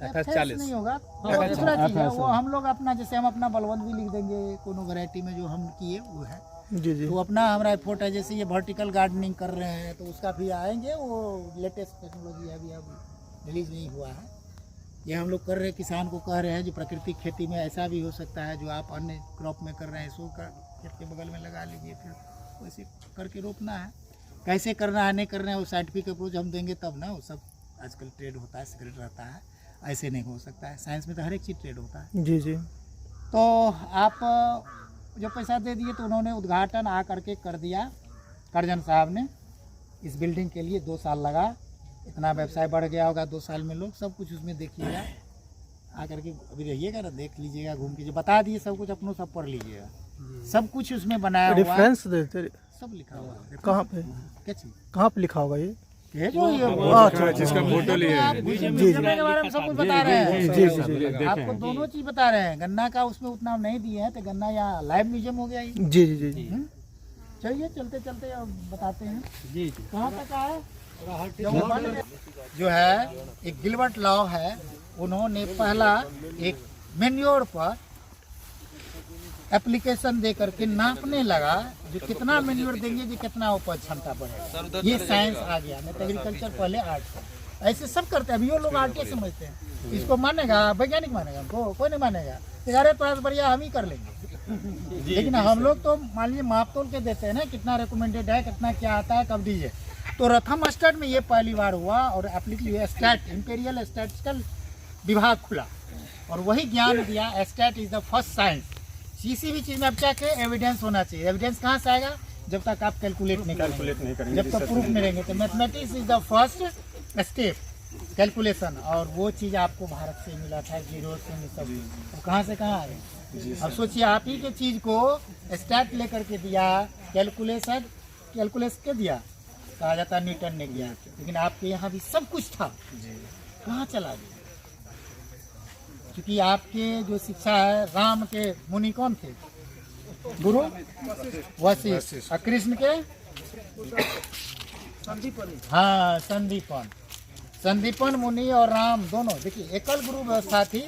FS 40 नहीं होगा, वो दूसरा चीज़ है। वो हम लोग अपना, जैसे हम अपना बलवंत भी लिख देंगे कोनो वैरायटी में जो हम किए वो है जी जी। तो अपना हमारा एफर्ट है। जैसे ये वर्टिकल गार्डनिंग कर रहे हैं तो उसका भी आएंगे, वो लेटेस्ट टेक्नोलॉजी अभी अब रिलीज नहीं हुआ है, ये हम लोग कर रहे हैं। किसान को कह रहे हैं जो प्राकृतिक खेती में ऐसा भी हो सकता है जो आप अन्य क्रॉप में कर रहे हैं, सो का खेत के बगल में लगा लीजिए, फिर वैसे करके रोपना है। कैसे करना है नहीं करना है वो साइंटिफिक अप्रोच हम देंगे तब ना। वो सब आजकल ट्रेड होता है, सीक्रेट रहता है, ऐसे नहीं हो सकता है। साइंस में तो हर एक चीज़ ट्रेड होता है। जी जी। तो आप जो पैसा दे दिए तो उन्होंने उद्घाटन आ करके कर दिया करजन साहब ने। इस बिल्डिंग के लिए 2 साल लगा, इतना व्यवसाय बढ़ गया होगा 2 साल में। लोग सब कुछ उसमें देखिएगा, आकर के अभी रहिएगा ना, देख लीजिएगा, घूम के जो बता दिए सब कुछ, अपनों सब पढ़ लीजिएगा, सब कुछ उसमें बनाया हुआ है, रेफरेंस देते सब लिखा हुआ है। कहाँ पे, क्या चीज़, कहाँ पे लिखा होगा ये? ये जो ये अच्छा, जिसका फोटो लिए आप म्यूजियम के बारे में सब कुछ बता रहे हैं। जी जी। आपको दोनों चीज बता रहे हैं। गन्ना का उसमें उतना नहीं दिए हैं तो गन्ना यहाँ लाइव म्यूजियम हो गया ये। जी जी जी। चलिए चलते चलते अब बताते हैं जी कहाँ तक आए। जो है एक गिलबर्ट लॉ है, उन्होंने पहला एक मेन्योर पर एप्लीकेशन दे करके नापने लगा जो कितना मेन्योर देंगे जो कितना उपज क्षमता बढ़ेगा। ये साइंस आ गया, नहीं तो एग्रीकल्चर पहले आर्ट था। ऐसे सब करते हैं, अभी वो लोग आर्ट समझते हैं। इसको मानेगा वैज्ञानिक, मानेगा उनको कोई नहीं मानेगा। अरे तो बढ़िया हम ही कर लेंगे, लेकिन हम लोग तो मान लीजिए माप तोल के देते हैं ना, कितना रिकमेंडेड है, कितना क्या आता है, कब दीजिए। तो रथम स्टैट में ये पहली बार हुआ और एप्लीकेशन स्टैट इंपीरियल स्टैटिस्टिकल विभाग खुला और वही ज्ञान दिया। Stat is the first science. किसी भी चीज़ में आप क्या कहें, एविडेंस होना चाहिए। एविडेंस कहाँ से आएगा, जब तक आप कैलकुलेट नहीं करेंगे, जब तक प्रूफ नहीं रहेंगे। तो mathematics is the first step, calculation. और वो चीज़ आपको भारत से मिला था, जीरो से सब। तो कहाँ से कहाँ आ गए। अब सोचिए आप ही के चीज़ को स्टैट लेकर के दिया, कैलकुलेशन के दिया, कहा जाता न्यूटन ने किया, लेकिन आपके यहाँ भी सब कुछ था, कहाँ चला गया। क्योंकि आपके जो शिक्षा है, राम के मुनि कौन थे, गुरु वशिष्ठ, और कृष्ण के हाँ संदीपन मुनि और राम दोनों। देखिए एकल गुरु व्यवस्था थी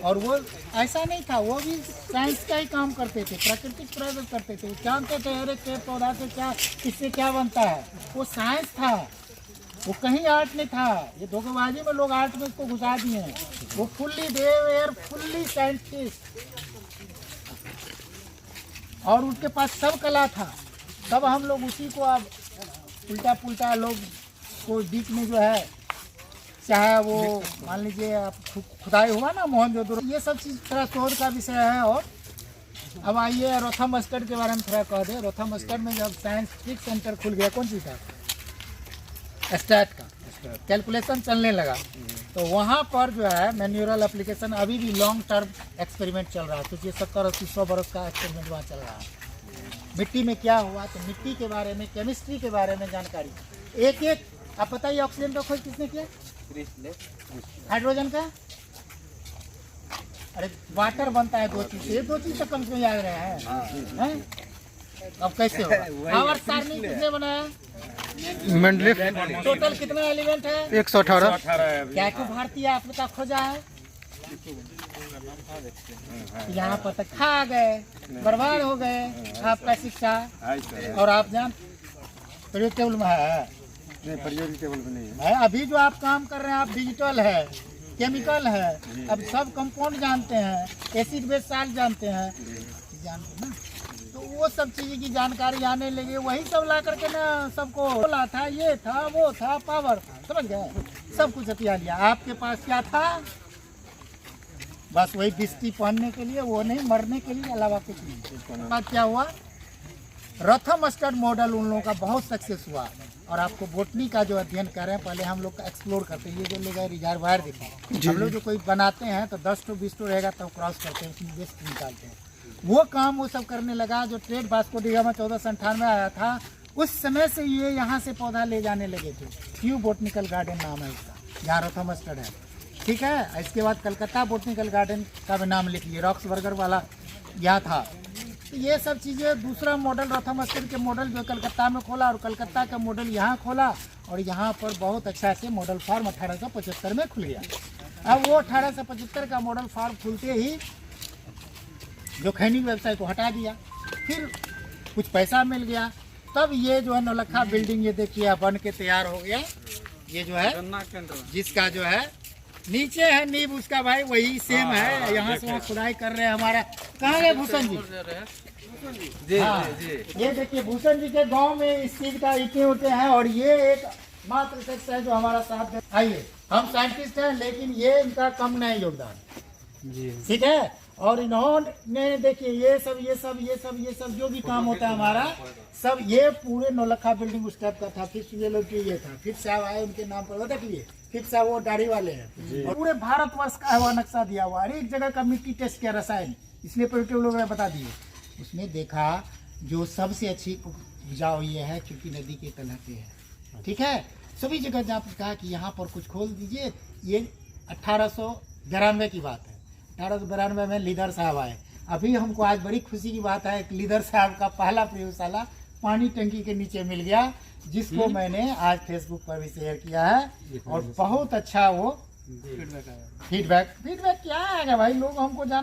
और वो ऐसा नहीं था, वो भी साइंस का ही काम करते थे, प्राकृतिक प्रयोग करते थे, जानते थे हर एक पेड़ पौधा से क्या किससे क्या बनता है। वो साइंस था, वो कहीं आर्ट नहीं था। ये धोखेबाजी में लोग आर्ट में इसको घुसा दिए हैं। वो fully they were fully scientist, और उसके पास सब कला था। तब हम लोग उसी को अब उल्टा पुल्टा लोग को बीच में जो है, चाहे वो मान लीजिए आप खुदाई हुआ ना मोहनजोदड़ो, ये सब चीज़ थोड़ा शोध का विषय है। और अब आइए रोथा मस्कट के बारे में थोड़ा कह दें। रोथा मस्कट में जब साइंटिफिक सेंटर खुल गया, कौन सी था, स्टैट का कैलकुलेशन चलने लगा, तो वहाँ पर जो है मैन्युरल एप्लीकेशन अभी भी लॉन्ग टर्म एक्सपेरिमेंट चल रहा है। क्योंकि 70-80-100 बरस का एक्सपेरिमेंट वहाँ चल रहा है। मिट्टी में क्या हुआ, तो मिट्टी के बारे में, केमिस्ट्री के बारे में जानकारी एक एक। आप बताइए ऑक्सीजन का खोज किसने किया, हाइड्रोजन का, अरे वाटर बनता है 2 चीज से, 2 चीज तो कम से कम याद रहे हैं। अब कैसे होगा, आवर्त सारणी किसने बनाया, मेंडलीफ। टोटल कितना एलिमेंट है, 118। क्या को भारतीय आपका खोजा है, यहाँ पर तक खा गए, बर्बाद हो गए आपका शिक्षा। और आप जान पीरियड टेबल में है नहीं, पीरियोडिक टेबल में नहीं है। अभी जो आप काम कर रहे हैं, आप डिजिटल है, केमिकल है, अब सब कंपाउंड जानते हैं, एसिड बेस साल्ट जानते हैं, जानते हैं ना। तो वो सब चीज़ की जानकारी आने लगी, वही सब ला करके ना सबको बोला था, ये था वो था, पावर, समझ गए, सब कुछ हथिया लिया। आपके पास क्या था, बस वही बिस्ती पहनने के लिए, वो नहीं मरने के लिए, अलावा कुछ नहीं। बाद क्या हुआ, रथम स्टड मॉडल उन लोगों का बहुत सक्सेस हुआ। और आपको बोटनी का जो अध्ययन कर रहे हैं, पहले हम लोग का एक्सप्लोर करते हैं। ये जो लोग रिजर्वायर देखें, हम लोग जो कोई बनाते हैं तो 10 to 20 रहेगा तब क्रॉस करते हैं, उसमें वेस्ट निकालते हैं। वो काम वो सब करने लगा। जो ट्रेड वास्को डी गामा 1498 आया था, उस समय से ये यहाँ से पौधा ले जाने लगे थे। क्यू बोटनिकल गार्डन नाम है इसका, जहाँ रथम स्टड है, ठीक है। इसके बाद कलकत्ता बोटनिकल गार्डन का भी नाम लिख लिए, रॉक्स बर्गर वाला यहाँ था। तो ये सब चीज़ें, दूसरा मॉडल रथम स्टड के मॉडल जो कलकत्ता में खोला, और कलकत्ता का मॉडल यहाँ खोला, और यहाँ पर बहुत अच्छा से मॉडल फार्म 1875 में खुल गया। अब वो 1875 का मॉडल फार्म खुलते ही जो खैनी व्यवसाय को हटा दिया, फिर कुछ पैसा मिल गया, तब ये जो है नौलखा बिल्डिंग, ये देखिए बन के तैयार हो गया। ये जो है जिसका जो है नीचे है नींव उसका भाई वही सेम है। यहाँ से वहाँ खुदाई कर रहे हैं। हमारा कहाँ गए भूषण जी, हाँ, ये देखिए भूषण जी के गांव में इस चीज का ईंटें उठे हैं। और ये एक मात्र शख्स है जो हमारा साथ। आइए, हम साइंटिस्ट हैं, लेकिन ये इनका कम नहीं योगदान, ठीक है। और इन्होंने देखिए ये सब जो भी काम होता है हमारा, सब ये पूरे नौलखा बिल्डिंग उस टाइप का था। फिर ये लोग ये था, फिर से आए उनके नाम पर, देखिए फिर से वो दाढ़ी वाले हैं। और पूरे भारतवर्ष का हुआ नक्शा दिया हुआ, हर एक जगह का मिट्टी टेस्ट किया, रसायन, इसलिए पॉलिटिव लोग ने बता दिए। उसमें देखा जो सबसे अच्छी उपजाऊ ये है, क्योंकि नदी के तलहट पे है, ठीक है। सभी जगह जहाँ कहा कि यहाँ पर कुछ खोल दीजिए। ये 1892 की बात है। 1892 में लीडर साहब आए। अभी हमको आज बड़ी खुशी की बात है, लीडर साहब का पहला प्रयोगशाला पानी टंकी के नीचे मिल गया, जिसको मैंने आज फेसबुक पर भी शेयर किया है। और बहुत अच्छा वो फीडबैक क्या आएगा भाई, लोग हमको जान